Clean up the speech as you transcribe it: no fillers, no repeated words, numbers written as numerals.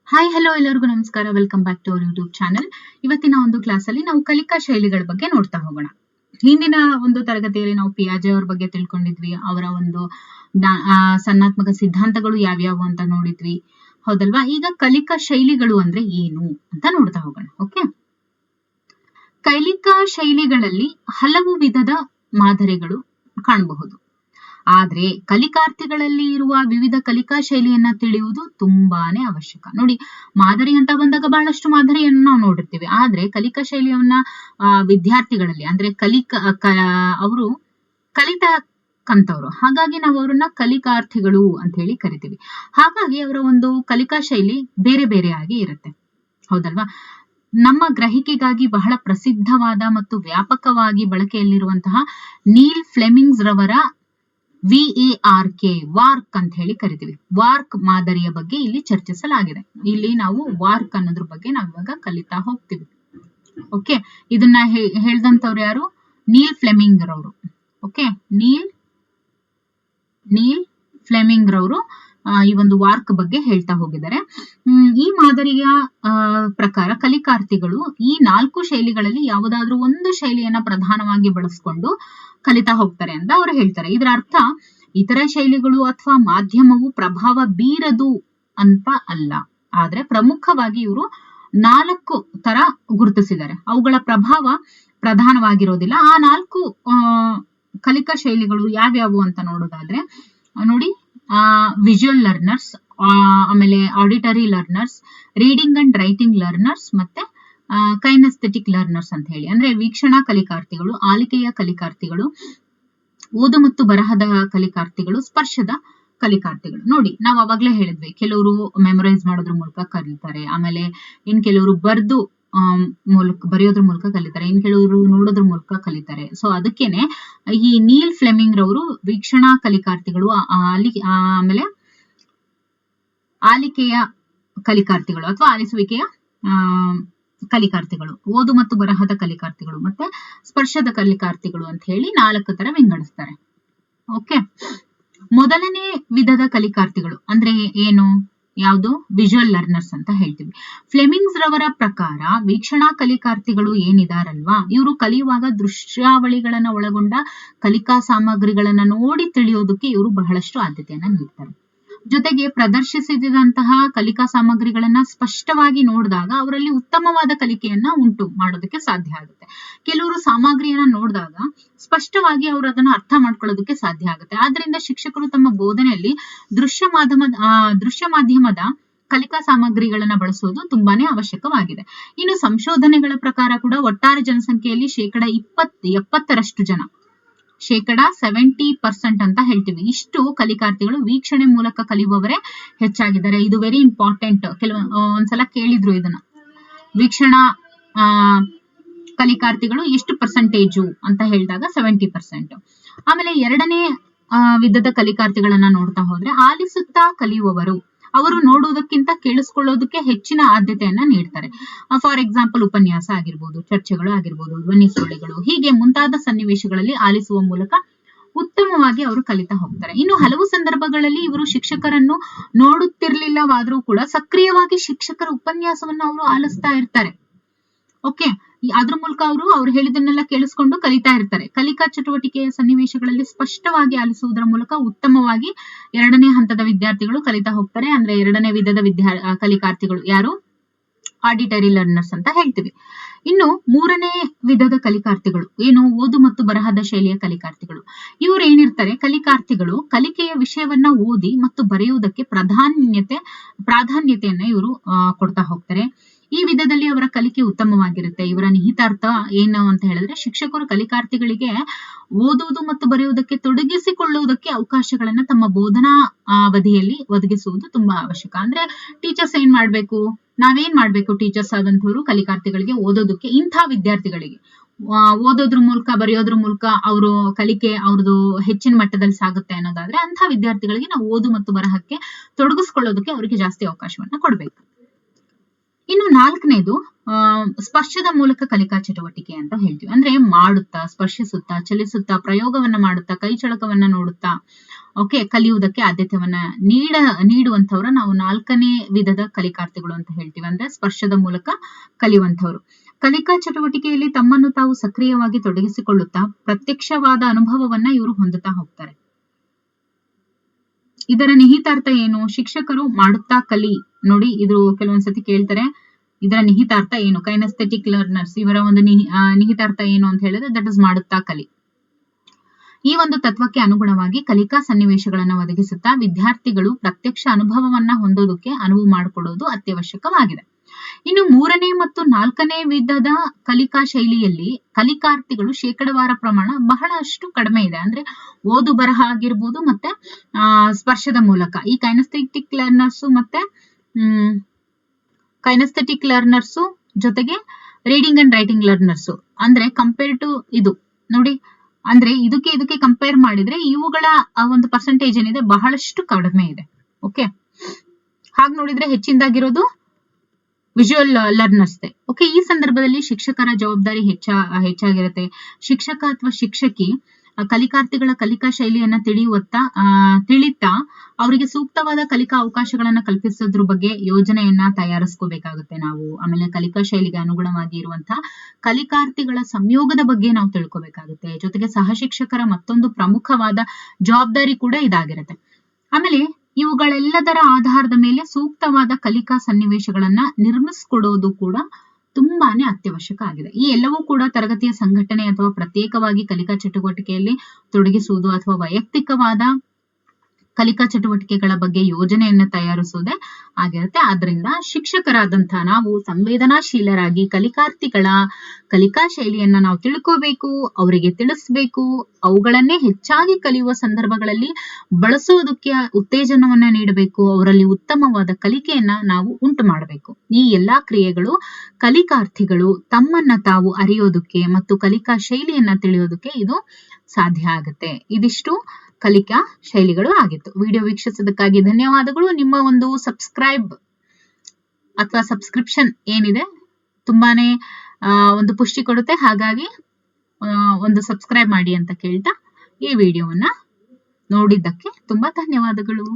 Hi hello ಎಲ್ಲರಿಗೂ ನಮಸ್ಕಾರ. Welcome back to our YouTube channel. ಇವತ್ತಿನ ಒಂದು ಕ್ಲಾಸಲ್ಲಿ ನಾವು ಕಲಿಕಾ ಶೈಲಿಗಳ ಬಗ್ಗೆ ನೋಡ್ತಾ ಹೋಗೋಣ. ಹಿಂದಿನ ಒಂದು ತರಗತಿಯಲ್ಲಿ ನಾವು ಪಿಯಾಜೆ ಅವ್ರ ಬಗ್ಗೆ ತಿಳ್ಕೊಂಡಿದ್ವಿ. ಅವರ ಒಂದು ಸನ್ನಾತ್ಮಕ ಸಿದ್ಧಾಂತಗಳು ಯಾವ್ಯಾವು ಅಂತ ನೋಡಿದ್ವಿ, ಹೌದಲ್ವಾ? ಈಗ ಕಲಿಕಾ ಶೈಲಿಗಳು ಅಂದ್ರೆ ಏನು ಅಂತ ನೋಡ್ತಾ ಹೋಗೋಣ. ಓಕೆ, ಕಲಿಕಾ ಶೈಲಿಗಳಲ್ಲಿ ಹಲವು ವಿಧದ ಮಾದರಿಗಳು ಕಾಣಬಹುದು. ಆದ್ರೆ ಕಲಿಕಾರ್ಥಿಗಳಲ್ಲಿ ಇರುವ ವಿವಿಧ ಕಲಿಕಾ ಶೈಲಿಯನ್ನ ತಿಳಿಯುವುದು ತುಂಬಾನೇ ಅವಶ್ಯಕ. ನೋಡಿ, ಮಾದರಿ ಅಂತ ಬಂದಾಗ ಬಹಳಷ್ಟು ಮಾದರಿಯನ್ನು ನಾವು ನೋಡಿರ್ತೀವಿ. ಆದ್ರೆ ಕಲಿಕಾ ಶೈಲಿಯನ್ನ ವಿದ್ಯಾರ್ಥಿಗಳಲ್ಲಿ ಅಂದ್ರೆ ಅವರು ಕಲಿತಕ್ಕಂಥವ್ರು, ಹಾಗಾಗಿ ನಾವು ಅವರನ್ನ ಕಲಿಕಾರ್ಥಿಗಳು ಅಂತ ಹೇಳಿ ಕರಿತೀವಿ. ಹಾಗಾಗಿ ಅವರ ಒಂದು ಕಲಿಕಾ ಶೈಲಿ ಬೇರೆ ಬೇರೆಯಾಗಿ ಇರುತ್ತೆ, ಹೌದಲ್ವಾ? ನಮ್ಮ ಗ್ರಹಿಕೆಗಾಗಿ ಬಹಳ ಪ್ರಸಿದ್ಧವಾದ ಮತ್ತು ವ್ಯಾಪಕವಾಗಿ ಬಳಕೆಯಲ್ಲಿರುವಂತಹ ನೀಲ್ ಫ್ಲೆಮಿಂಗ್ಸ್ ರವರ VARK ವಾರ್ಕ್ ಅಂತ ಹೇಳಿ ಕರಿತೀವಿ. ವಾರ್ಕ್ ಮಾದರಿಯ ಬಗ್ಗೆ ಇಲ್ಲಿ ಚರ್ಚಿಸಲಾಗಿದೆ. ಇಲ್ಲಿ ನಾವು ವಾರ್ಕ್ ಅನ್ನೋದ್ರ ಬಗ್ಗೆ ನಾವು ಇವಾಗ ಕಲಿತಾ ಹೋಗ್ತೀವಿ. ಓಕೆ, ಇದನ್ನ ಹೇಳ್ದಂತವ್ರು ಯಾರು? ನೀಲ್ ಫ್ಲೆಮಿಂಗ್ ರವರು. ಓಕೆ, ನೀಲ್ ಫ್ಲೆಮಿಂಗ್ ರವರು ಈ ಒಂದು ವಾರ್ಕ್ ಬಗ್ಗೆ ಹೇಳ್ತಾ ಹೋಗಿದ್ದಾರೆ. ಈ ಮಾದರಿಯ ಪ್ರಕಾರ ಕಲಿಕಾರ್ಥಿಗಳು ಈ 4 ಶೈಲಿಗಳಲ್ಲಿ ಯಾವುದಾದ್ರೂ ಒಂದು ಶೈಲಿಯನ್ನ ಪ್ರಧಾನವಾಗಿ ಬಳಸ್ಕೊಂಡು ಕಲಿತಾ ಹೋಗ್ತಾರೆ ಅಂತ ಅವರು ಹೇಳ್ತಾರೆ. ಇದರ ಅರ್ಥ ಇತರ ಶೈಲಿಗಳು ಅಥವಾ ಮಾಧ್ಯಮವು ಪ್ರಭಾವ ಬೀರದು ಅಂತ ಅಲ್ಲ. ಆದ್ರೆ ಪ್ರಮುಖವಾಗಿ ಇವರು 4 ತರ ಗುರುತಿಸಿದ್ದಾರೆ. ಅವುಗಳ ಪ್ರಭಾವ ಪ್ರಧಾನವಾಗಿರೋದಿಲ್ಲ. ಆ 4 ಕಲಿಕಾ ಶೈಲಿಗಳು ಯಾವ್ಯಾವು ಅಂತ ನೋಡೋದಾದ್ರೆ ನೋಡಿ, ವಿಜುವಲ್ ಲರ್ನರ್ಸ್, ಆಮೇಲೆ auditory learners, reading and writing learners, ಮತ್ತೆ ಕೈನೆಸ್ಥೆಟಿಕ್ ಲರ್ನರ್ಸ್ ಅಂತ ಹೇಳಿ. ಅಂದ್ರೆ ವೀಕ್ಷಣಾ ಕಲಿಕಾರ್ಥಿಗಳು, ಆಲಿಕೆಯ ಕಲಿಕಾರ್ಥಿಗಳು, ಓದು ಮತ್ತು ಬರಹದ ಕಲಿಕಾರ್ಥಿಗಳು, ಸ್ಪರ್ಶದ ಕಲಿಕಾರ್ಥಿಗಳು. ನೋಡಿ, ನಾವು ಅವಾಗ್ಲೇ ಹೇಳಿದ್ವಿ, ಕೆಲವರು ಮೆಮೊರೈಸ್ ಮಾಡೋದ್ರ ಮೂಲಕ ಕಲಿತಾರೆ, ಆಮೇಲೆ ಇನ್ ಕೆಲವರು ಬರೆಯೋದ್ರ ಮೂಲಕ ಕಲಿತಾರೆ, ಇನ್ ಕೆಲವರು ನೋಡೋದ್ರ ಮೂಲಕ ಕಲಿತಾರೆ. ಸೊ ಅದಕ್ಕೇನೆ ಈ ನೀಲ್ ಫ್ಲೆಮಿಂಗ್ ರವರು ವೀಕ್ಷಣಾ ಕಲಿಕಾರ್ಥಿಗಳು, ಆಮೇಲೆ ಆಲಿಕೆಯ ಕಲಿಕಾರ್ಥಿಗಳು ಅಥವಾ ಆಲಿಸುವಿಕೆಯ ಕಲಿಕಾರ್ಥಿಗಳು, ಓದು ಮತ್ತು ಬರಹದ ಕಲಿಕಾರ್ಥಿಗಳು, ಮತ್ತೆ ಸ್ಪರ್ಶದ ಕಲಿಕಾರ್ಥಿಗಳು ಅಂತ ಹೇಳಿ 4 ತರ ವಿಂಗಡಿಸ್ತಾರೆ. ಓಕೆ, ಮೊದಲನೇ ವಿಧದ ಕಲಿಕಾರ್ಥಿಗಳು ಅಂದ್ರೆ ಏನು? ಯಾವುದು? ವಿಜುವಲ್ ಲರ್ನರ್ಸ್ ಅಂತ ಹೇಳ್ತೀವಿ. ಫ್ಲೆಮಿಂಗ್ಸ್ ರವರ ಪ್ರಕಾರ ವೀಕ್ಷಣಾ ಕಲಿಕಾರ್ಥಿಗಳು ಏನಿದಾರಲ್ವಾ, ಇವರು ಕಲಿಯುವಾಗ ದೃಶ್ಯಾವಳಿಗಳನ್ನ ಒಳಗೊಂಡ ಕಲಿಕಾ ಸಾಮಗ್ರಿಗಳನ್ನ ನೋಡಿ ತಿಳಿಯೋದಕ್ಕೆ ಇವರು ಬಹಳಷ್ಟು ಆದ್ಯತೆಯನ್ನ ನೀಡ್ತಾರೆ. ಜೊತೆಗೆ ಪ್ರದರ್ಶಿಸಿದಂತಹ ಕಲಿಕಾ ಸಾಮಗ್ರಿಗಳನ್ನ ಸ್ಪಷ್ಟವಾಗಿ ನೋಡಿದಾಗ ಅವರಲ್ಲಿ ಉತ್ತಮವಾದ ಕಲಿಕೆಯನ್ನ ಉಂಟು ಮಾಡೋದಕ್ಕೆ ಸಾಧ್ಯ ಆಗುತ್ತೆ. ಕೆಲವರು ಸಾಮಗ್ರಿಯನ್ನ ನೋಡಿದಾಗ ಸ್ಪಷ್ಟವಾಗಿ ಅವರು ಅದನ್ನ ಅರ್ಥ ಮಾಡ್ಕೊಳ್ಳೋದಕ್ಕೆ ಸಾಧ್ಯ ಆಗುತ್ತೆ. ಆದ್ರಿಂದ ಶಿಕ್ಷಕರು ತಮ್ಮ ಬೋಧನೆಯಲ್ಲಿ ದೃಶ್ಯ ಮಾಧ್ಯಮದ ಕಲಿಕಾ ಸಾಮಗ್ರಿಗಳನ್ನ ಬಳಸೋದು ತುಂಬಾನೇ ಅವಶ್ಯಕವಾಗಿದೆ. ಇನ್ನು ಸಂಶೋಧನೆಗಳ ಪ್ರಕಾರ ಕೂಡ ಒಟ್ಟಾರೆ ಜನಸಂಖ್ಯೆಯಲ್ಲಿ 70% ಜನ, 70% ಅಂತ ಹೇಳ್ತೀವಿ, ಇಷ್ಟು ಕಲಿಕಾರ್ಥಿಗಳು ವೀಕ್ಷಣೆ ಮೂಲಕ ಕಲಿಯುವವರೇ ಹೆಚ್ಚಾಗಿದ್ದಾರೆ. ಇದು ವೆರಿ ಇಂಪಾರ್ಟೆಂಟ್. ಒಂದ್ಸಲ ಕೇಳಿದ್ರು ಇದನ್ನ, ವೀಕ್ಷಣಾ ಕಲಿಕಾರ್ಥಿಗಳು ಎಷ್ಟು ಪರ್ಸೆಂಟೇಜು ಅಂತ ಹೇಳಿದಾಗ 70%. ಆಮೇಲೆ ಎರಡನೇ ವಿಧದ ಕಲಿಕಾರ್ಥಿಗಳನ್ನ ನೋಡ್ತಾ ಹೋದ್ರೆ ಆಲಿಸುತ್ತಾ ಕಲಿಯುವವರು. ಅವರು ನೋಡುವುದಕ್ಕಿಂತ ಕೇಳಿಸ್ಕೊಳ್ಳೋದಕ್ಕೆ ಹೆಚ್ಚಿನ ಆದ್ಯತೆಯನ್ನ ನೀಡ್ತಾರೆ. ಫಾರ್ ಎಕ್ಸಾಂಪಲ್, ಉಪನ್ಯಾಸ ಆಗಿರ್ಬೋದು, ಚರ್ಚೆಗಳು ಆಗಿರ್ಬೋದು, ಧ್ವನಿ ಸುರುಳಿಗಳು, ಹೀಗೆ ಮುಂತಾದ ಸನ್ನಿವೇಶಗಳಲ್ಲಿ ಆಲಿಸುವ ಮೂಲಕ ಉತ್ತಮವಾಗಿ ಅವರು ಕಲಿತಾ ಹೋಗ್ತಾರೆ. ಇನ್ನು ಹಲವು ಸಂದರ್ಭಗಳಲ್ಲಿ ಇವರು ಶಿಕ್ಷಕರನ್ನು ನೋಡುತ್ತಿರ್ಲಿಲ್ಲವಾದ್ರೂ ಕೂಡ ಸಕ್ರಿಯವಾಗಿ ಶಿಕ್ಷಕರ ಉಪನ್ಯಾಸವನ್ನ ಅವರು ಆಲಿಸ್ತಾ ಇರ್ತಾರೆ. ಓಕೆ, ಅದ್ರ ಮೂಲಕ ಅವ್ರು ಹೇಳಿದನ್ನೆಲ್ಲ ಕೇಳಿಸ್ಕೊಂಡು ಕಲಿತಾ ಇರ್ತಾರೆ. ಕಲಿಕಾ ಚಟುವಟಿಕೆಯ ಸನ್ನಿವೇಶಗಳಲ್ಲಿ ಸ್ಪಷ್ಟವಾಗಿ ಆಲಿಸುವುದರ ಮೂಲಕ ಉತ್ತಮವಾಗಿ 2ನೇ ಹಂತದ ವಿದ್ಯಾರ್ಥಿಗಳು ಕಲಿತಾ ಹೋಗ್ತಾರೆ. ಅಂದ್ರೆ 2ನೇ ವಿಧದ ಕಲಿಕಾರ್ಥಿಗಳು ಯಾರು? ಆಡಿಟರಿ ಲರ್ನರ್ಸ್ ಅಂತ ಹೇಳ್ತೀವಿ. ಇನ್ನು 3ನೇ ವಿಧದ ಕಲಿಕಾರ್ಥಿಗಳು ಏನು? ಓದು ಮತ್ತು ಬರಹದ ಶೈಲಿಯ ಕಲಿಕಾರ್ಥಿಗಳು. ಇವ್ರು ಏನಿರ್ತಾರೆ? ಕಲಿಕಾರ್ಥಿಗಳು ಕಲಿಕೆಯ ವಿಷಯವನ್ನ ಓದಿ ಮತ್ತು ಬರೆಯುವುದಕ್ಕೆ ಪ್ರಾಧಾನ್ಯತೆಯನ್ನ ಇವರು ಕೊಡ್ತಾ ಹೋಗ್ತಾರೆ. ಈ ವಿಧದಲ್ಲಿ ಅವರ ಕಲಿಕೆ ಉತ್ತಮವಾಗಿರುತ್ತೆ. ಇವರ ನಿಹಿತಾರ್ಥ ಏನು ಅಂತ ಹೇಳಿದ್ರೆ, ಶಿಕ್ಷಕರು ಕಲಿಕಾರ್ಥಿಗಳಿಗೆ ಓದುವುದು ಮತ್ತು ಬರೆಯುವುದಕ್ಕೆ ತೊಡಗಿಸಿಕೊಳ್ಳುವುದಕ್ಕೆ ಅವಕಾಶಗಳನ್ನ ತಮ್ಮ ಬೋಧನಾ ಅವಧಿಯಲ್ಲಿ ಒದಗಿಸುವುದು ತುಂಬಾ ಅವಶ್ಯಕ. ಅಂದ್ರೆ ಟೀಚರ್ಸ್ ನಾವೇನ್ ಮಾಡ್ಬೇಕು? ಟೀಚರ್ಸ್ ಆದಂತವರು ಕಲಿಕಾರ್ಥಿಗಳಿಗೆ ಓದೋದಕ್ಕೆ, ಇಂಥ ವಿದ್ಯಾರ್ಥಿಗಳಿಗೆ ಓದೋದ್ರ ಮೂಲಕ ಬರೆಯೋದ್ರ ಮೂಲಕ ಅವರು ಕಲಿಕೆ ಅವ್ರದ್ದು ಹೆಚ್ಚಿನ ಮಟ್ಟದಲ್ಲಿ ಸಾಗುತ್ತೆ ಅನ್ನೋದಾದ್ರೆ, ಅಂಥ ವಿದ್ಯಾರ್ಥಿಗಳಿಗೆ ನಾವು ಓದು ಮತ್ತು ಬರಹಕ್ಕೆ ತೊಡಗಿಸ್ಕೊಳ್ಳೋದಕ್ಕೆ ಅವರಿಗೆ ಜಾಸ್ತಿ ಅವಕಾಶವನ್ನ ಕೊಡ್ಬೇಕು. ಇನ್ನು ನಾಲ್ಕನೇದು ಸ್ಪರ್ಶದ ಮೂಲಕ ಕಲಿಕಾ ಚಟುವಟಿಕೆ ಅಂತ ಹೇಳ್ತೀವಿ. ಅಂದ್ರೆ ಮಾಡುತ್ತಾ, ಸ್ಪರ್ಶಿಸುತ್ತಾ, ಚಲಿಸುತ್ತಾ, ಪ್ರಯೋಗವನ್ನ ಮಾಡುತ್ತಾ, ಕೈ ಚಳಕವನ್ನ ನೋಡುತ್ತಾ ಕಲಿಯುವುದಕ್ಕೆ ಆದ್ಯತೆಯನ್ನ ನೀಡುವಂತವ್ರ ನಾವು ನಾಲ್ಕನೇ ವಿಧದ ಕಲಿಕಾರ್ಥಿಗಳು ಅಂತ ಹೇಳ್ತೀವಿ. ಅಂದ್ರೆ ಸ್ಪರ್ಶದ ಮೂಲಕ ಕಲಿಯುವಂತವ್ರು. ಕಲಿಕಾ ಚಟುವಟಿಕೆಯಲ್ಲಿ ತಮ್ಮನ್ನು ತಾವು ಸಕ್ರಿಯವಾಗಿ ತೊಡಗಿಸಿಕೊಳ್ಳುತ್ತಾ ಪ್ರತ್ಯಕ್ಷವಾದ ಅನುಭವವನ್ನ ಇವರು ಹೊಂದುತ್ತಾ ಹೋಗ್ತಾರೆ. ಇದರ ನಿಹಿತಾರ್ಥ ಏನು? ಶಿಕ್ಷಕರು ಮಾಡುತ್ತಾ ಕಲಿ ನೋಡಿ, ಇದು ಕೆಲವೊಂದ್ಸತಿ ಕೇಳ್ತಾರೆ, ಇದರ ನಿಹಿತಾರ್ಥ ಏನು? ಕೈನಸ್ಥೆಟಿಕ್ ಲರ್ನರ್ಸ್ ಇವರ ಒಂದು ನಿಹಿತಾರ್ಥ ಏನು ಅಂತ ಹೇಳಿದ್ರೆ ದಟ್ ಇಸ್ ಮಾಡುತ್ತಾ ಕಲಿ. ಈ ಒಂದು ತತ್ವಕ್ಕೆ ಅನುಗುಣವಾಗಿ ಕಲಿಕಾ ಸನ್ನಿವೇಶಗಳನ್ನು ಒದಗಿಸುತ್ತಾ ವಿದ್ಯಾರ್ಥಿಗಳು ಪ್ರತ್ಯಕ್ಷ ಅನುಭವವನ್ನ ಹೊಂದೋದಕ್ಕೆ ಅನುವು ಮಾಡಿಕೊಡೋದು ಅತ್ಯವಶ್ಯಕವಾಗಿದೆ. ಇನ್ನು ಮೂರನೇ ಮತ್ತು ನಾಲ್ಕನೇ ವಿಧದ ಕಲಿಕಾ ಶೈಲಿಯಲ್ಲಿ ಕಲಿಕಾರ್ಥಿಗಳು ಶೇಕಡವಾರ ಪ್ರಮಾಣ ಬಹಳಷ್ಟು ಕಡಿಮೆ ಇದೆ. ಅಂದ್ರೆ ಓದು ಬರಹ ಆಗಿರ್ಬೋದು, ಮತ್ತೆ ಸ್ಪರ್ಶದ ಮೂಲಕ ಈ ಕೈನಸ್ಥೆಟಿಕ್ ಲರ್ನರ್ಸ್ ಜೊತೆಗೆ ರೀಡಿಂಗ್ ಅಂಡ್ ರೈಟಿಂಗ್ ಲರ್ನರ್ಸ್ ಅಂದ್ರೆ ಕಂಪೇರ್ ಟು ಇದು ನೋಡಿ, ಅಂದ್ರೆ ಇದಕ್ಕೆ ಕಂಪೇರ್ ಮಾಡಿದ್ರೆ ಇವುಗಳ ಒಂದು ಪರ್ಸೆಂಟೇಜ್ ಏನಿದೆ ಬಹಳಷ್ಟು ಕಡಿಮೆ ಇದೆ. ಓಕೆ, ಹಾಗೆ ನೋಡಿದ್ರೆ ಹೆಚ್ಚಿನದಾಗಿರೋದು ವಿಜುವಲ್ ಲರ್ನರ್ಸ್. ಈ ಸಂದರ್ಭದಲ್ಲಿ ಶಿಕ್ಷಕರ ಜವಾಬ್ದಾರಿ ಹೆಚ್ಚಾಗಿರುತ್ತೆ. ಶಿಕ್ಷಕ ಅಥವಾ ಶಿಕ್ಷಕಿ ಕಲಿಕಾರ್ಥಿಗಳ ಕಲಿಕಾ ಶೈಲಿಯನ್ನ ತಿಳಿತಾ ಅವರಿಗೆ ಸೂಕ್ತವಾದ ಕಲಿಕಾ ಅವಕಾಶಗಳನ್ನ ಕಲ್ಪಿಸೋದ್ರ ಬಗ್ಗೆ ಯೋಜನೆಯನ್ನ ತಯಾರಿಸ್ಕೋಬೇಕಾಗುತ್ತೆ ನಾವು. ಆಮೇಲೆ ಕಲಿಕಾ ಶೈಲಿಗೆ ಅನುಗುಣವಾಗಿ ಇರುವಂತಹ ಕಲಿಕಾರ್ಥಿಗಳ ಸಂಯೋಗದ ಬಗ್ಗೆ ನಾವು ತಿಳ್ಕೊಬೇಕಾಗುತ್ತೆ. ಜೊತೆಗೆ ಸಹ ಶಿಕ್ಷಕರ ಮತ್ತೊಂದು ಪ್ರಮುಖವಾದ ಜವಾಬ್ದಾರಿ ಕೂಡ ಇದಾಗಿರುತ್ತೆ. ಆಮೇಲೆ ಇವುಗಳೆಲ್ಲದರ ಆಧಾರದ ಮೇಲೆ ಸೂಕ್ತವಾದ ಕಲಿಕಾ ಸನ್ನಿವೇಶಗಳನ್ನ ನಿರ್ಮಿಸಿಕೊಡೋದು ಕೂಡ ತುಂಬಾನೇ ಅತ್ಯವಶ್ಯಕ ಆಗಿದೆ. ಈ ಎಲ್ಲವೂ ಕೂಡ ತರಗತಿಯ ಸಂಘಟನೆ ಅಥವಾ ಪ್ರತ್ಯೇಕವಾಗಿ ಕಲಿಕಾ ಚಟುವಟಿಕೆಯಲ್ಲಿ ತೊಡಗಿಸುವುದು ಅಥವಾ ವೈಯಕ್ತಿಕವಾದ ಕಲಿಕಾ ಚಟುವಟಿಕೆಗಳ ಬಗ್ಗೆ ಯೋಜನೆಯನ್ನ ತಯಾರಿಸುವುದೇ ಆಗಿರುತ್ತೆ. ಆದ್ರಿಂದ ಶಿಕ್ಷಕರಾದಂತಹ ನಾವು ಸಂವೇದನಾಶೀಲರಾಗಿ ಕಲಿಕಾರ್ಥಿಗಳ ಕಲಿಕಾ ಶೈಲಿಯನ್ನ ನಾವು ತಿಳ್ಕೋಬೇಕು, ಅವರಿಗೆ ತಿಳಿಸ್ಬೇಕು, ಅವುಗಳನ್ನೇ ಹೆಚ್ಚಾಗಿ ಕಲಿಯುವ ಸಂದರ್ಭಗಳಲ್ಲಿ ಬಳಸೋದಕ್ಕೆ ಉತ್ತೇಜನವನ್ನ ನೀಡಬೇಕು, ಅವರಲ್ಲಿ ಉತ್ತಮವಾದ ಕಲಿಕೆಯನ್ನ ನಾವು ಉಂಟು ಮಾಡಬೇಕು. ಈ ಎಲ್ಲಾ ಕ್ರಿಯೆಗಳು ಕಲಿಕಾರ್ಥಿಗಳು ತಮ್ಮನ್ನ ತಾವು ಅರಿಯೋದಕ್ಕೆ ಮತ್ತು ಕಲಿಕಾ ಶೈಲಿಯನ್ನ ತಿಳಿಯೋದಕ್ಕೆ ಇದು ಸಾಧ್ಯ ಆಗುತ್ತೆ. ಇದಿಷ್ಟು ಕಲಿಕಾ ಶೈಲಿಗಳು ಆಗಿತ್ತು. ವಿಡಿಯೋ ವೀಕ್ಷಿಸೋದಕ್ಕಾಗಿ ಧನ್ಯವಾದಗಳು. ನಿಮ್ಮ ಒಂದು ಸಬ್ಸ್ಕ್ರೈಬ್ ಅಥವಾ ಸಬ್ಸ್ಕ್ರಿಪ್ಷನ್ ಏನಿದೆ ತುಂಬಾನೇ ಒಂದು ಪುಷ್ಟಿ ಕೊಡುತ್ತೆ. ಹಾಗಾಗಿ ಒಂದು ಸಬ್ಸ್ಕ್ರೈಬ್ ಮಾಡಿ ಅಂತ ಕೇಳ್ತಾ ಈ ವಿಡಿಯೋವನ್ನ ನೋಡಿದ್ದಕ್ಕೆ ತುಂಬಾ ಧನ್ಯವಾದಗಳು.